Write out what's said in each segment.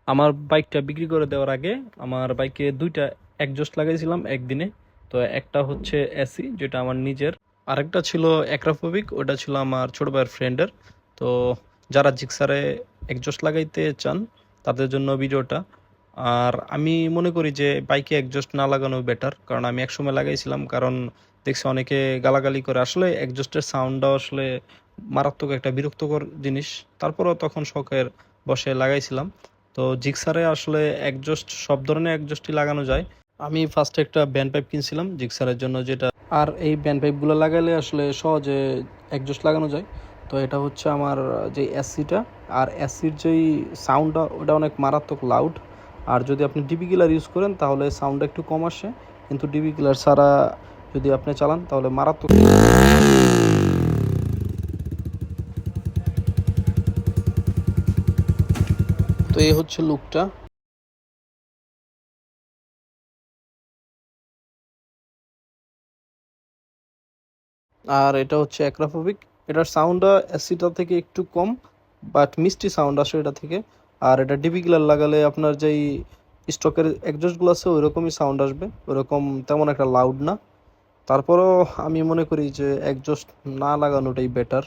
আমার বাইকটা বিক্রি করে দেওয়ার আগে আমার বাইকে দুইটা একজস্ট লাগাইছিলাম একদিনে। তো একটা হচ্ছে এসি, যেটা আমার নিজের, আরেকটা ছিল অ্যাক্রাফোবিক, ওটা ছিল আমার ছোট ভাইয়ের ফ্রেন্ডের। তো যারা জিক্সারে একজস্ট লাগাইতে চান তাদের জন্য ভিডিওটা। আর আমি মনে করি যে বাইকে একজস্ট না লাগানো বেটার, কারণ আমি একসময় লাগাইছিলাম, কারণ দেখছি অনেকে গালাগালি করে। আসলে একজস্টের সাউন্ডটা আসলে মারাত্মক একটা বিরক্তকর জিনিস। তারপরও তখন শখের বসে লাগাইছিলাম। তো জিক্সারে আসলে একজস্ট সব ধরনের একজস্টই লাগানো যায়। আমি ফার্স্টে একটা ব্যান্ড পাইপ কিনছিলাম জিক্সারের জন্য, যেটা, আর এই ব্যান্ড পাইপগুলো লাগাইলে আসলে সহজে একজস্ট লাগানো যায়। তো এটা হচ্ছে আমার যে এসিটা, আর এসির যেই সাউন্ডটা ওটা অনেক মারাত্মক লাউড। আর যদি আপনি ডিবি কিলার ইউজ করেন তাহলে সাউন্ডটা একটু কম আসে, কিন্তু ডিবি কিলার ছাড়া যদি আপনি চালান তাহলে মারাত্মক। তো এই হচ্ছে লুকটা। আর এটা হচ্ছে অ্যাক্রাফোবিক। এটার সাউন্ডটা অ্যাসিটা থেকে একটু কম, বাট মিষ্টি সাউন্ড আসে এটা থেকে। আর এটা ডিবি কিলার লাগালে আপনার যেই স্টকের এক্সজস্টগুলো আছে ওইরকমই সাউন্ড আসবে, ওরকম তেমন একটা লাউড না। তারপরও আমি মনে করি যে এক্সজস্ট না লাগানোটাই বেটার।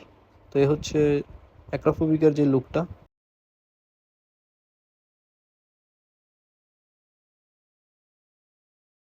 তো এই হচ্ছে অ্যাক্রাফোবিকের যে লুকটা।